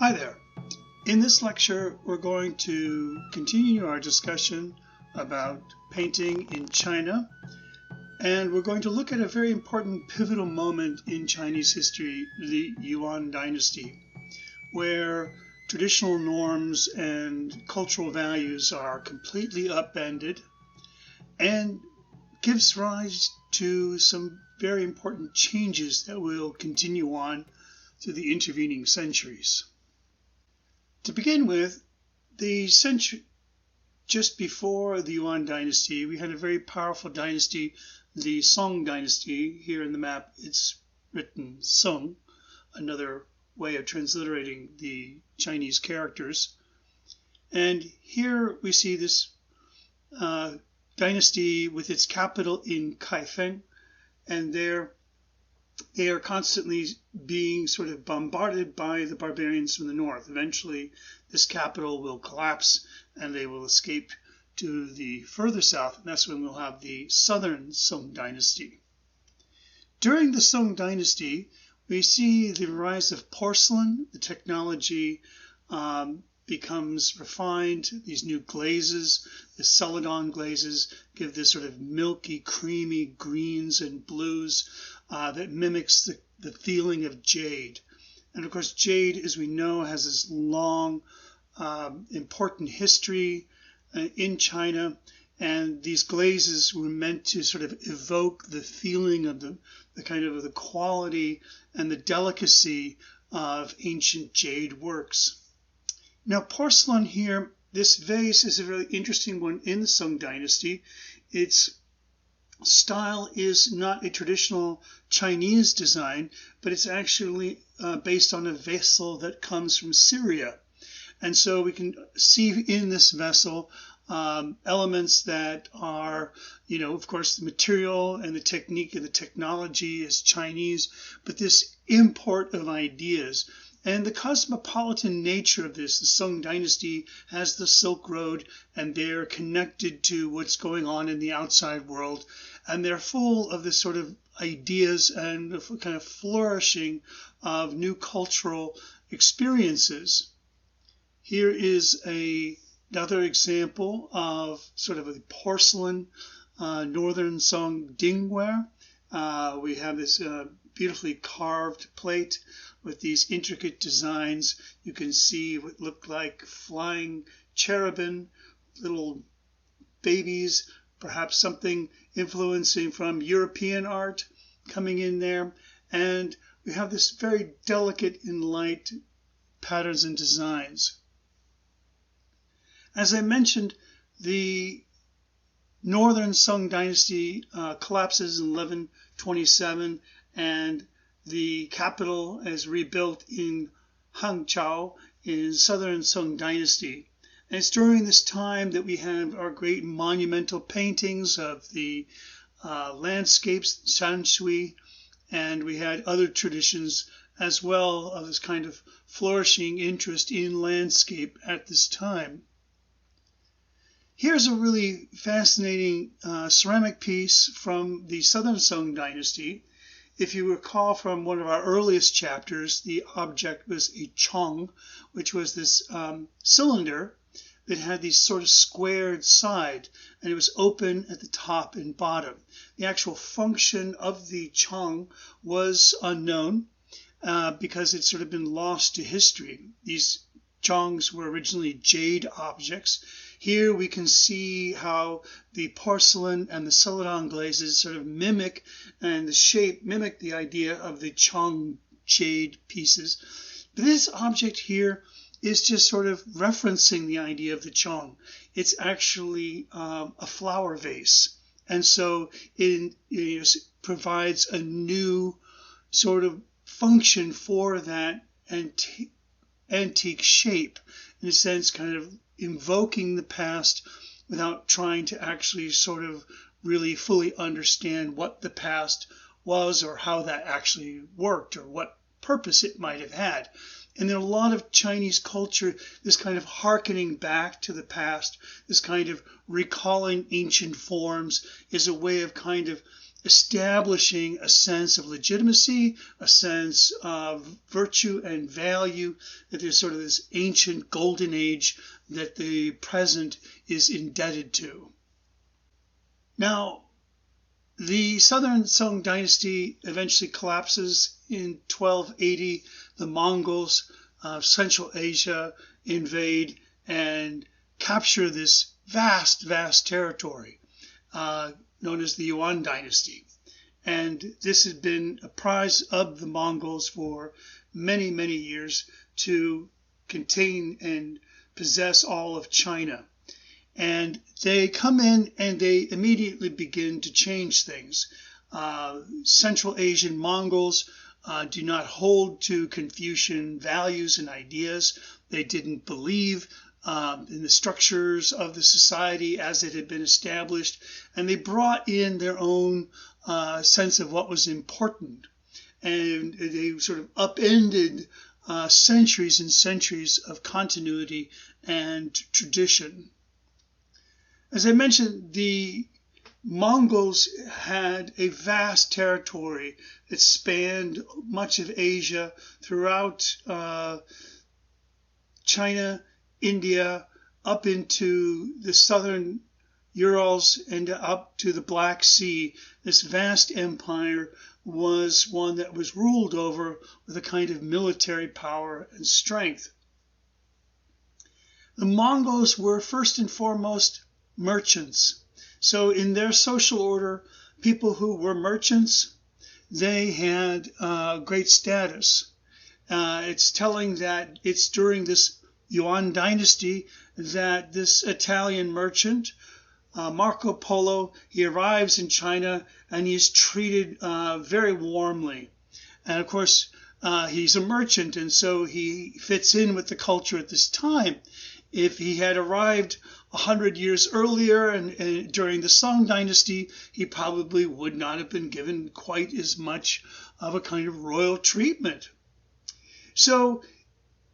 Hi there. In this lecture, we're going to continue our discussion about painting in China, and we're going to look at a very important pivotal moment in Chinese history, the Yuan Dynasty, where traditional norms and cultural values are completely upended and gives rise to some very important changes that will continue on through the intervening centuries. To begin with, the century just before the Yuan Dynasty, we had a very powerful dynasty, the Song Dynasty. Here in the map, it's written Song, another way of transliterating the Chinese characters. And here we see this dynasty with its capital in Kaifeng, and they are constantly being sort of bombarded by the barbarians from the north. Eventually, this capital will collapse and they will escape to the further south, and that's when we'll have the southern Song Dynasty. During the Song Dynasty, we see the rise of porcelain. The technology becomes refined. These new glazes, the celadon glazes, give this sort of milky, creamy greens and blues that mimics the feeling of jade. And of course, jade, as we know, has this long, important history in China. And these glazes were meant to sort of evoke the feeling of the kind of the quality and the delicacy of ancient jade works. Now, porcelain here, this vase is a really interesting one in the Song Dynasty. Its style is not a traditional Chinese design, but it's actually based on a vessel that comes from Syria. And so we can see in this vessel elements that are, of course, the material and the technique and the technology is Chinese, but this import of ideas. And the cosmopolitan nature of this, the Song Dynasty has the Silk Road, and they're connected to what's going on in the outside world. And they're full of this sort of ideas and kind of flourishing of new cultural experiences. Here is another example of sort of a porcelain northern Song dingware. We have this beautifully carved plate with these intricate designs. You can see what look like flying cherubim, little babies, perhaps something influencing from European art coming in there. And we have this very delicate and light patterns and designs. As I mentioned, the northern Song Dynasty collapses in 1127, and the capital is rebuilt in Hangzhou in southern Song Dynasty. And it's during this time that we have our great monumental paintings of the landscapes, shanshui, and we had other traditions as well of this kind of flourishing interest in landscape at this time. Here's a really fascinating ceramic piece from the southern Song Dynasty. If you recall from one of our earliest chapters, the object was a chong, which was this cylinder that had these sort of squared side, and it was open at the top and bottom. The actual function of the chong was unknown because it's sort of been lost to history. These chongs were originally jade objects. Here we can see how the porcelain and the celadon glazes sort of mimic, and the shape mimic the idea of the chong jade pieces. But this object here is just sort of referencing the idea of the chong. It's actually a flower vase. And so it provides a new sort of function for that antique shape, in a sense, kind of invoking the past without trying to actually sort of really fully understand what the past was or how that actually worked or what purpose it might have had. And in a lot of Chinese culture, this kind of hearkening back to the past, this kind of recalling ancient forms is a way of kind of establishing a sense of legitimacy, a sense of virtue and value, that there's sort of this ancient golden age that the present is indebted to. Now, the Southern Song Dynasty eventually collapses in 1280. The Mongols of Central Asia invade and capture this vast territory known as the Yuan Dynasty. And this has been a prize of the Mongols for many years, to contain and possess all of China. And they come in and they immediately begin to change things. Central Asian Mongols do not hold to Confucian values and ideas. They didn't believe in the structures of the society as it had been established, and they brought in their own sense of what was important, and they sort of upended centuries and centuries of continuity and tradition. As I mentioned, the Mongols had a vast territory that spanned much of Asia, throughout China, India, up into the southern Urals and up to the Black Sea. This vast empire was one that was ruled over with a kind of military power and strength. The Mongols were first and foremost merchants. So in their social order, people who were merchants, they had great status. It's telling that it's during this Yuan Dynasty that this Italian merchant, Marco Polo, he arrives in China and he's treated very warmly. And of course, he's a merchant, and so he fits in with the culture at this time. If he had arrived 100 years earlier and during the Song Dynasty, he probably would not have been given quite as much of a kind of royal treatment. So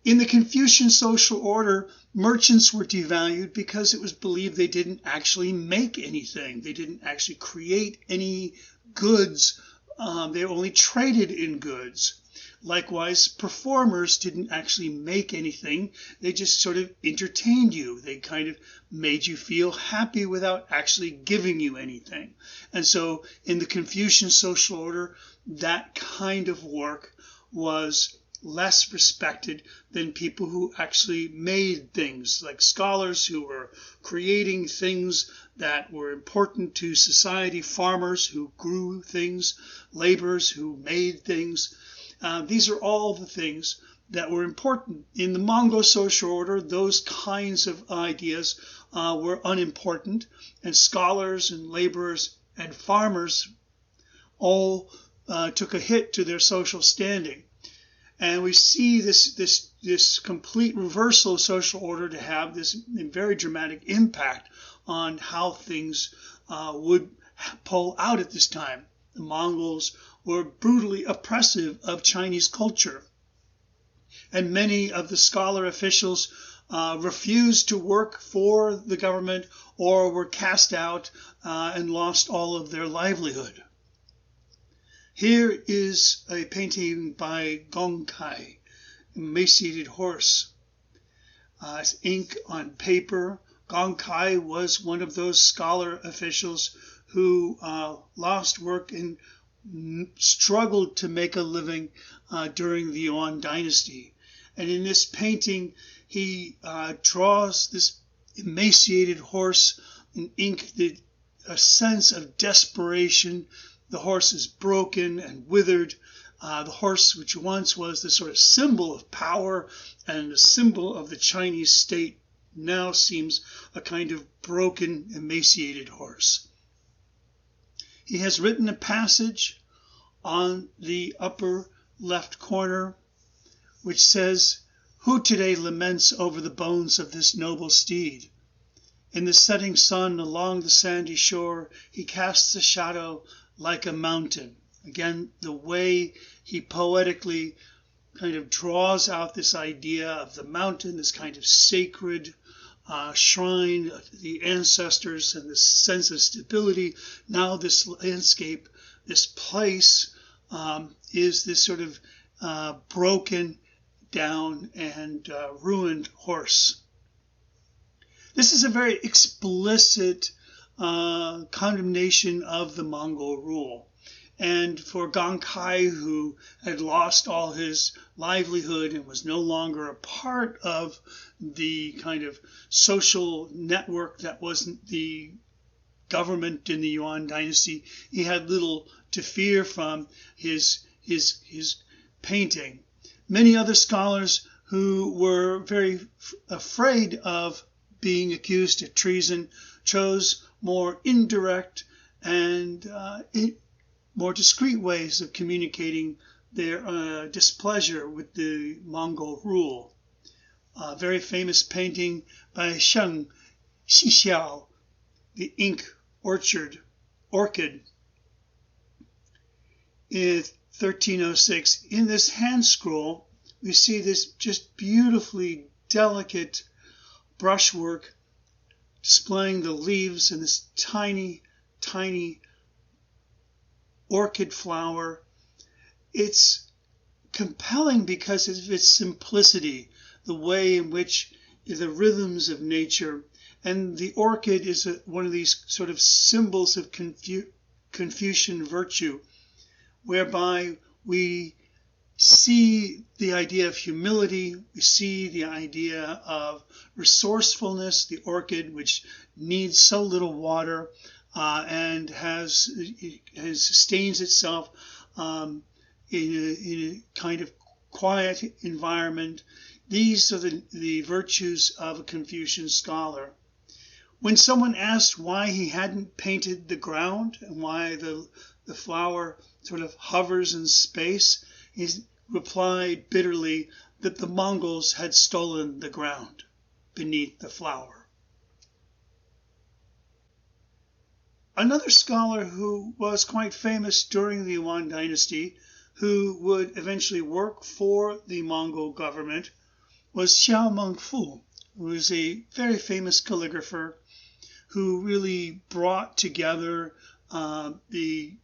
in the Confucian social order, merchants were devalued because it was believed they didn't actually make anything. They didn't actually create any goods. They only traded in goods. Likewise, performers didn't actually make anything. They just sort of entertained you. They kind of made you feel happy without actually giving you anything. And so in the Confucian social order, that kind of work was less respected than people who actually made things, like scholars who were creating things that were important to society, farmers who grew things, laborers who made things. These are all the things that were important. In the Mongol social order, those kinds of ideas were unimportant, and scholars and laborers and farmers all took a hit to their social standing. And we see this complete reversal of social order to have this very dramatic impact on how things would pull out at this time. The Mongols were brutally oppressive of Chinese culture, and many of the scholar officials refused to work for the government or were cast out and lost all of their livelihood. Here is a painting by Gong Kai, emaciated horse. Ink on paper. Gong Kai was one of those scholar officials who lost work and struggled to make a living during the Yuan Dynasty. And in this painting, he draws this emaciated horse in ink, a sense of desperation. The horse is broken and withered. The horse, which once was the sort of symbol of power and the symbol of the Chinese state, now seems a kind of broken, emaciated horse. He has written a passage on the upper left corner which says, "Who today laments over the bones of this noble steed? In the setting sun along the sandy shore, he casts a shadow like a mountain." Again, the way he poetically kind of draws out this idea of the mountain, this kind of sacred shrine of the ancestors and this sense of stability. Now this landscape this place is this sort of broken down and ruined horse. This is a very explicit condemnation of the Mongol rule. And for Gong Kai, who had lost all his livelihood and was no longer a part of the kind of social network that wasn't the government in the Yuan Dynasty, he had little to fear from his painting. Many other scholars who were very afraid of being accused of treason chose more indirect and more discreet ways of communicating their displeasure with the Mongol rule. A very famous painting by Sheng Xixiao, the ink Orchard Orchid, in 1306. In this hand scroll, we see this just beautifully delicate brushwork displaying the leaves and this tiny, tiny orchid flower. It's compelling because of its simplicity, the way in which the rhythms of nature, and the orchid is one of these sort of symbols of Confucian virtue, whereby we see the idea of humility, we see the idea of resourcefulness, the orchid, which needs so little water and sustains itself in a kind of quiet environment. These are the virtues of a Confucian scholar. When someone asked why he hadn't painted the ground and why the flower sort of hovers in space, he replied bitterly that the Mongols had stolen the ground beneath the flower. Another scholar who was quite famous during the Yuan Dynasty, who would eventually work for the Mongol government, was Xiao Mengfu, who was a very famous calligrapher who really brought together the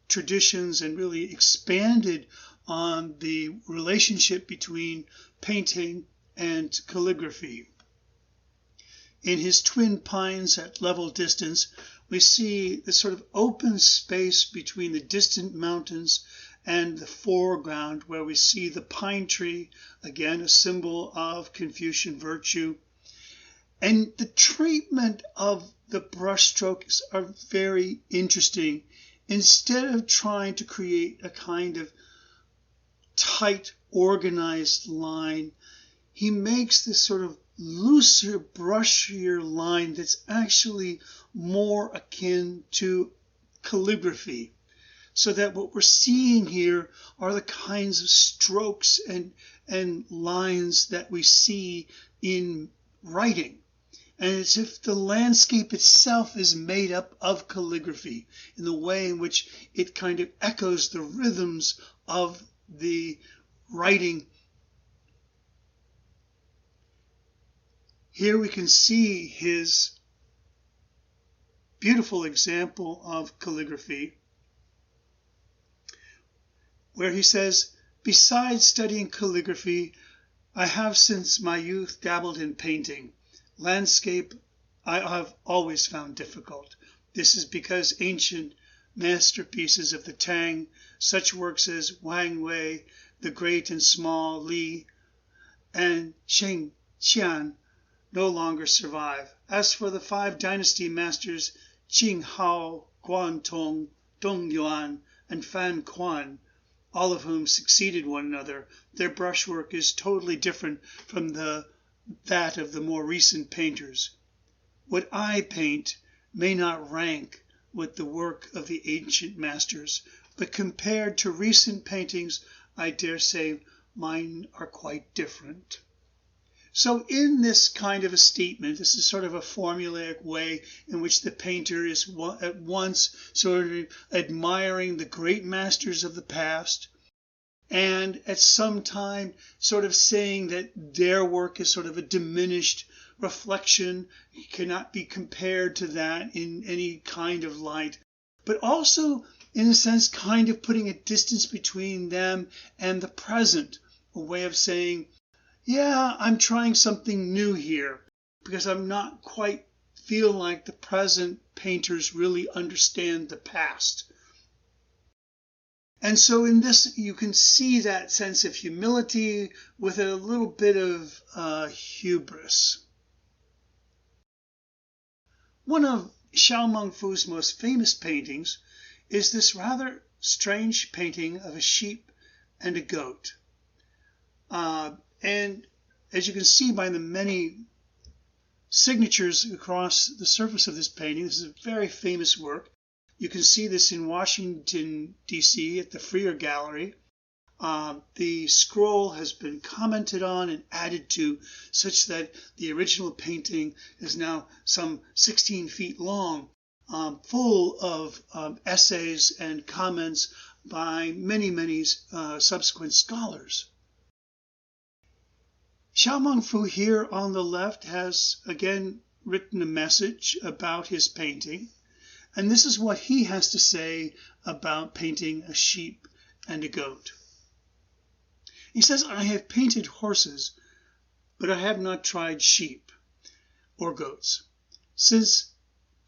traditions and really expanded on the relationship between painting and calligraphy. In his Twin Pines at level distance, we see the sort of open space between the distant mountains and the foreground, where we see the pine tree, again a symbol of Confucian virtue. And the treatment of the brushstrokes are very interesting. Instead of trying to create a kind of tight, organized line, he makes this sort of looser, brushier line that's actually more akin to calligraphy. So that what we're seeing here are the kinds of strokes and lines that we see in writing. And it's as if the landscape itself is made up of calligraphy in the way in which it kind of echoes the rhythms of the writing. Here we can see his beautiful example of calligraphy, where he says, "Besides studying calligraphy, I have since my youth dabbled in painting. Landscape I have always found difficult. This is because ancient masterpieces of the Tang, such works as Wang Wei, the Great and Small Li, and Sheng Qian, no longer survive. As for the 5 dynasty masters, Qing Hao, Guan Tong, Dong Yuan, and Fan Quan, all of whom succeeded one another, their brushwork is totally different from that of the more recent painters. What I paint may not rank with the work of the ancient masters, but compared to recent paintings, I dare say mine are quite different." So in this kind of a statement, this is sort of a formulaic way in which the painter is at once sort of admiring the great masters of the past, and at some time sort of saying that their work is sort of a diminished reflection, it cannot be compared to that in any kind of light, but also in a sense, kind of putting a distance between them and the present, a way of saying, yeah, I'm trying something new here because I'm not quite feel like the present painters really understand the past. And so in this, you can see that sense of humility with a little bit of hubris. One of Xiao Mengfu's most famous paintings is this rather strange painting of a sheep and a goat. And as you can see by the many signatures across the surface of this painting, this is a very famous work. You can see this in Washington, D.C. at the Freer Gallery. The scroll has been commented on and added to such that the original painting is now some 16 feet long, full of essays and comments by many subsequent scholars. Xiao Mengfu here on the left has again written a message about his painting, and this is what he has to say about painting a sheep and a goat. He says, I have painted horses, but I have not tried sheep or goats. Since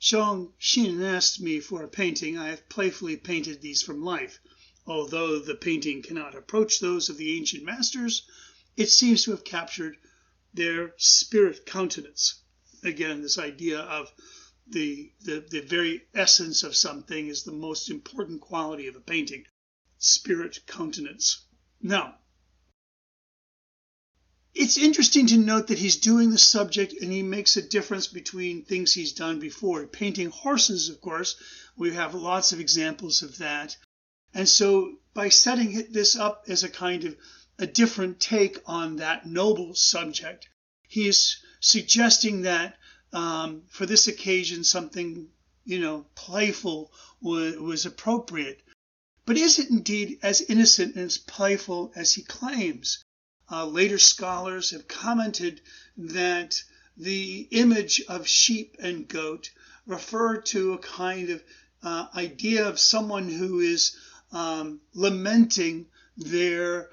Zhong Xin asked me for a painting, I have playfully painted these from life. Although the painting cannot approach those of the ancient masters, it seems to have captured their spirit countenance. Again, this idea of the very essence of something is the most important quality of a painting, spirit countenance. Now, it's interesting to note that he's doing the subject and he makes a difference between things he's done before. Painting horses, of course, we have lots of examples of that. And so by setting this up as a kind of a different take on that noble subject, he is suggesting that for this occasion something, playful was appropriate. But is it indeed as innocent and as playful as he claims? Later scholars have commented that the image of sheep and goat refer to a kind of idea of someone who is lamenting their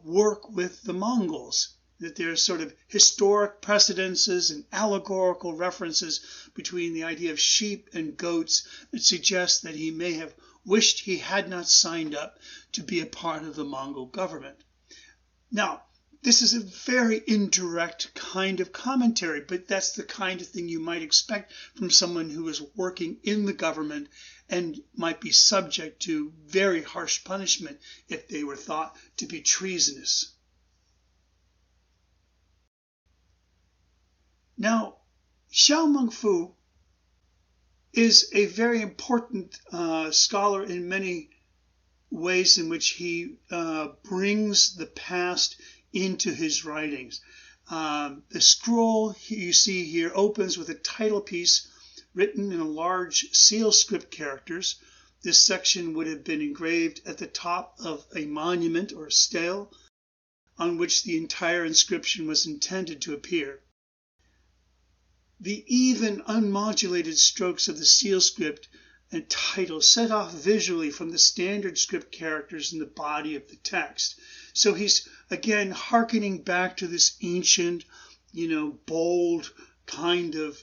work with the Mongols, that there's sort of historic precedences and allegorical references between the idea of sheep and goats that suggest that he may have wished he had not signed up to be a part of the Mongol government. Now, this is a very indirect kind of commentary, but that's the kind of thing you might expect from someone who is working in the government and might be subject to very harsh punishment if they were thought to be treasonous. Now, Xiao Mengfu is a very important scholar in many ways in which he brings the past into his writings. The scroll you see here opens with a title piece written in large seal script characters. This section would have been engraved at the top of a monument or stele on which the entire inscription was intended to appear. The even, unmodulated strokes of the seal script and title set off visually from the standard script characters in the body of the text. So he's, again, hearkening back to this ancient, bold kind of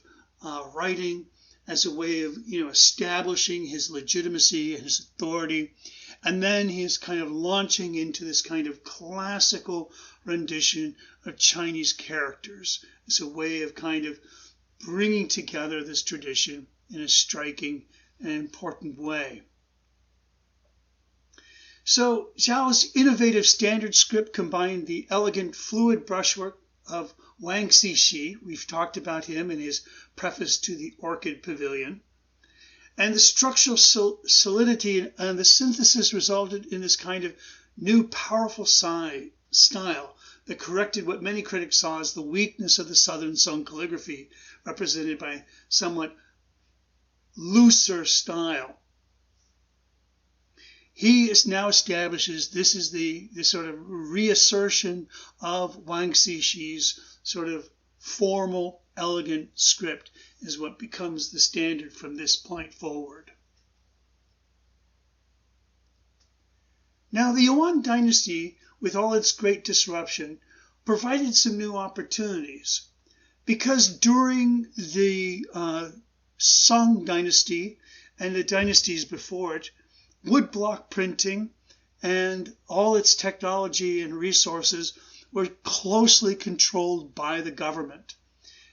writing as a way of, establishing his legitimacy and his authority. And then he's kind of launching into this kind of classical rendition of Chinese characters as a way of kind of bringing together this tradition in a striking and important way. So Zhao's innovative standard script combined the elegant fluid brushwork of Wang Cixi, we've talked about him in his preface to the Orchid Pavilion, and the structural solidity and the synthesis resulted in this kind of new powerful style that corrected what many critics saw as the weakness of the Southern Song calligraphy, represented by somewhat looser style. He now establishes this is the sort of reassertion of Wang Cixi's sort of formal, elegant script is what becomes the standard from this point forward. Now, the Yuan Dynasty, with all its great disruption, provided some new opportunities. Because during the Song Dynasty and the dynasties before it, woodblock printing and all its technology and resources were closely controlled by the government.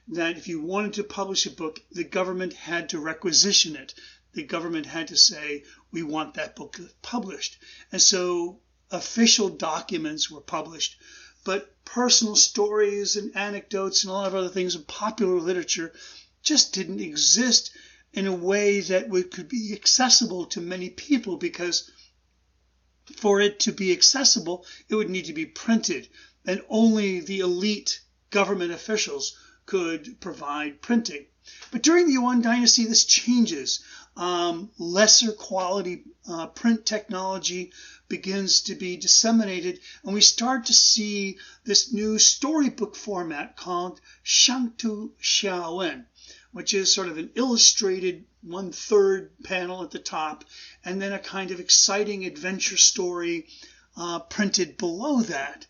That if you wanted to publish a book, the government had to requisition it. The government had to say, we want that book published. And so official documents were published, but personal stories and anecdotes and a lot of other things in popular literature just didn't exist in a way that could be accessible to many people, because for it to be accessible, it would need to be printed, and only the elite government officials could provide printing. But during the Yuan Dynasty, this changes. Lesser quality print technology begins to be disseminated, and we start to see this new storybook format called Shangtu Xiaowen, which is sort of an illustrated 1/3 panel at the top, and then a kind of exciting adventure story printed below that.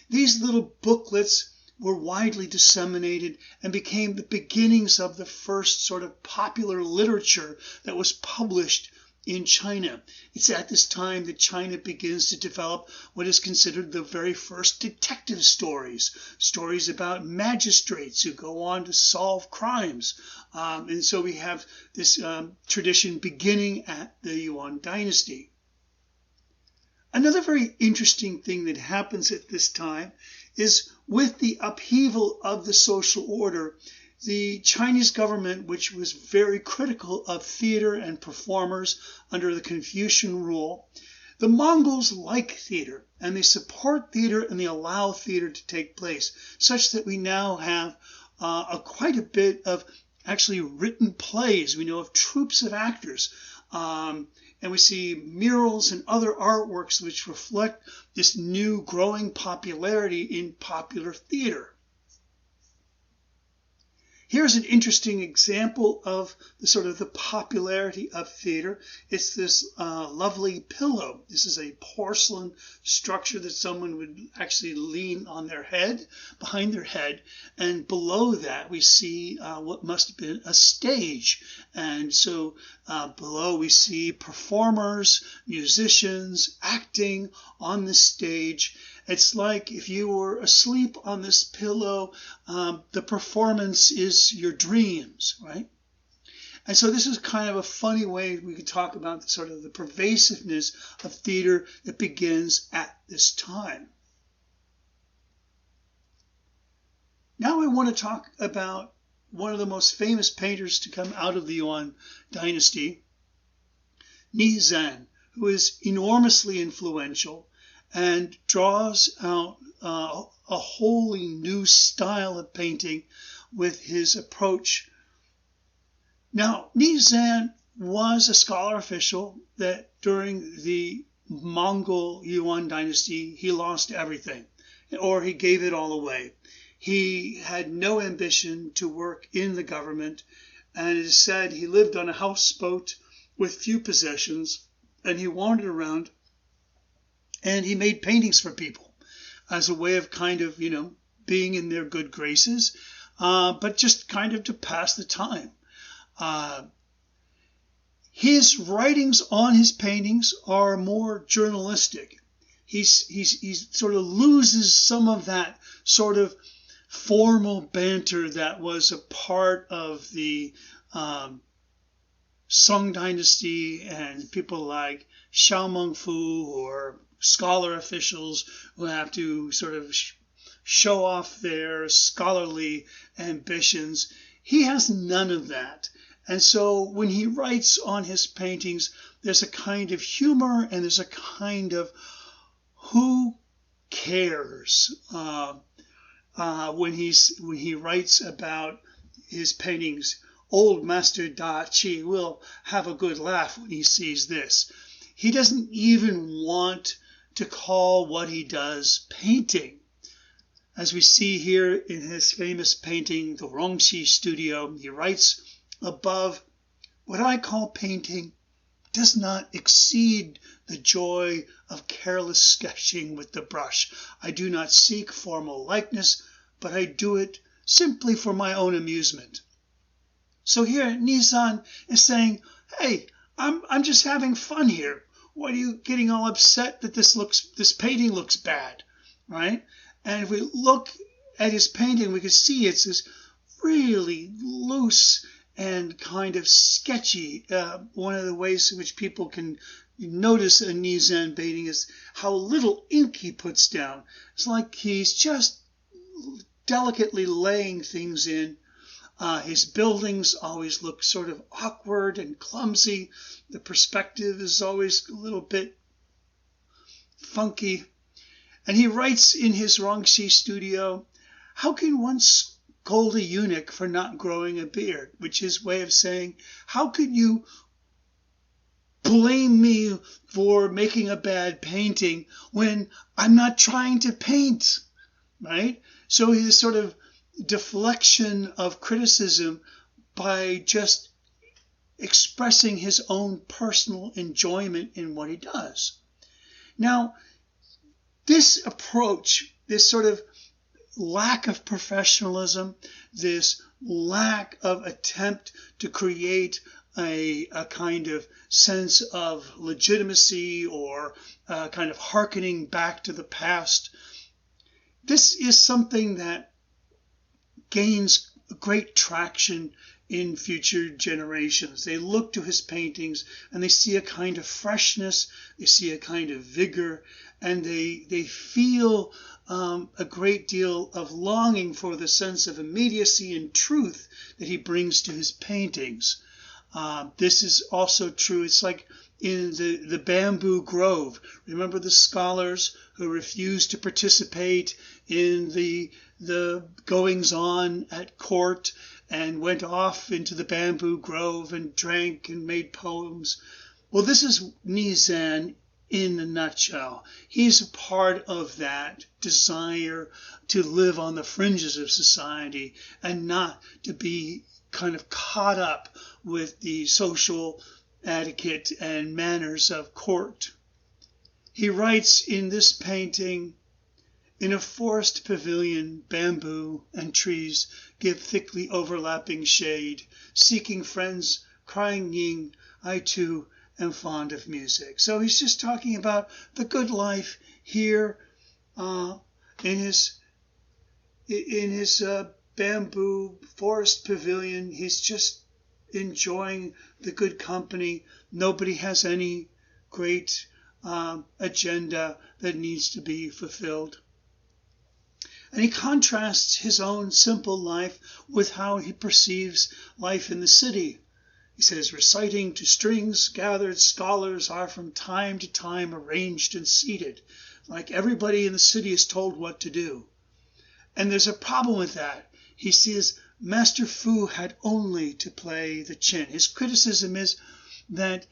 These little booklets were widely disseminated and became the beginnings of the first sort of popular literature that was published in China. It's at this time that China begins to develop what is considered the very first detective stories, stories about magistrates who go on to solve crimes. And so we have this tradition beginning at the Yuan Dynasty. Another very interesting thing that happens at this time is, with the upheaval of the social order, the Chinese government, which was very critical of theater and performers under the Confucian rule, the Mongols like theater, and they support theater and they allow theater to take place, such that we now have quite a bit of actually written plays. We know of troops of actors, and we see murals and other artworks which reflect this new growing popularity in popular theater. Here's an interesting example of the popularity of theater. It's this lovely pillow. This is a porcelain structure that someone would actually lean on their head, behind their head. And below that, we see what must have been a stage. And so below we see performers, musicians acting on the stage. It's like if you were asleep on this pillow, the performance is your dreams, right? And so this is kind of a funny way we could talk about the pervasiveness of theater that begins at this time. Now I want to talk about one of the most famous painters to come out of the Yuan Dynasty, Ni Zan, who is enormously influential and draws out a wholly new style of painting with his approach. Now, Ni Zan was a scholar official that during the Mongol Yuan Dynasty, he lost everything, or he gave it all away. He had no ambition to work in the government, and it is said he lived on a houseboat with few possessions, and he wandered around and he made paintings for people as a way of being in their good graces, but just kind of to pass the time. His writings on his paintings are more journalistic. He sort of loses some of that sort of formal banter that was a part of the Song Dynasty, and people like Xiao Mengfu, or scholar officials who have to sort of show off their scholarly ambitions. He has none of that. And so when he writes on his paintings, there's a kind of humor and there's a kind of who cares when he writes about his paintings. Old Master Da Qi will have a good laugh when he sees this. He doesn't even want to call what he does painting. As we see here in his famous painting, the Rongxi Studio, he writes above, "What I call painting does not exceed the joy of careless sketching with the brush. I do not seek formal likeness, but I do it simply for my own amusement. So here Nizan is saying, hey, I'm just having fun here. Why are you getting all upset that this painting looks bad, right? And if we look at his painting, we can see it's this really loose and kind of sketchy. One of the ways in which people can notice a Nizan painting is how little ink he puts down. It's like he's just delicately laying things in. His buildings always look sort of awkward and clumsy. The perspective is always a little bit funky. And he writes in his Rongxi studio, how can one scold a eunuch for not growing a beard? Which is his way of saying, how could you blame me for making a bad painting when I'm not trying to paint, right? So his sort of deflection of criticism by just expressing his own personal enjoyment in what he does. Now, this approach, this sort of lack of professionalism, this lack of attempt to create a kind of sense of legitimacy or kind of hearkening back to the past, this is something that gains great traction in future generations. They look to his paintings and they see a kind of freshness, they see a kind of vigor, and they feel a great deal of longing for the sense of immediacy and truth that he brings to his paintings. This is also true. It's like in the bamboo grove. Remember the scholars who refused to participate in the goings-on at court and went off into the bamboo grove and drank and made poems? Well, this is Nizan in a nutshell. He's a part of that desire to live on the fringes of society and not to be kind of caught up with the social etiquette and manners of court. He writes in this painting, in a forest pavilion, bamboo and trees give thickly overlapping shade. Seeking friends, crying ying, I too am fond of music. So he's just talking about the good life here in his bamboo forest pavilion. He's just enjoying the good company. Nobody has any great agenda that needs to be fulfilled. And he contrasts his own simple life with how he perceives life in the city. He says, reciting to strings gathered scholars are from time to time arranged and seated, like everybody in the city is told what to do. And there's a problem with that. He says Master Fu had only to play the qin. His criticism is that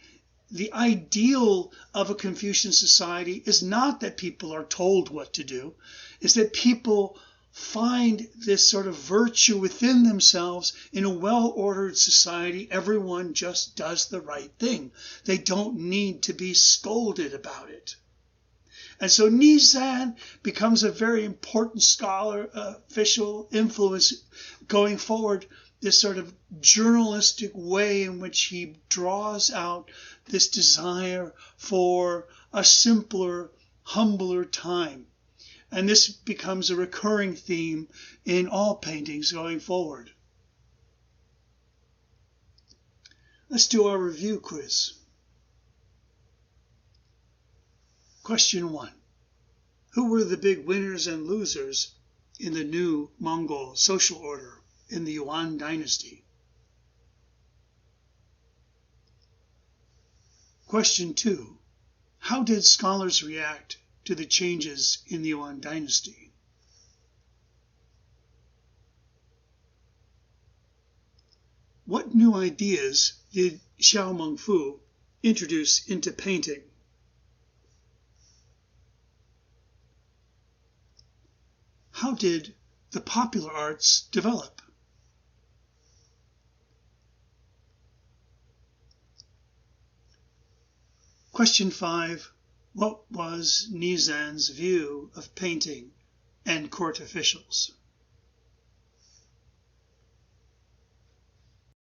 the ideal of a Confucian society is not that people are told what to do, is that people find this sort of virtue within themselves. In a well-ordered society, everyone just does the right thing. They don't need to be scolded about it. And so Nizan becomes a very important scholar, official influence going forward, this sort of journalistic way in which he draws out this desire for a simpler, humbler time. And this becomes a recurring theme in all paintings going forward. Let's do our review quiz. Question 1. Who were the big winners and losers in the new Mongol social order in the Yuan Dynasty? Question 2. How did scholars react to the changes in the Yuan Dynasty? What new ideas did Xiao Mengfu introduce into painting? How did the popular arts develop? Question 5. What was Nizan's view of painting and court officials?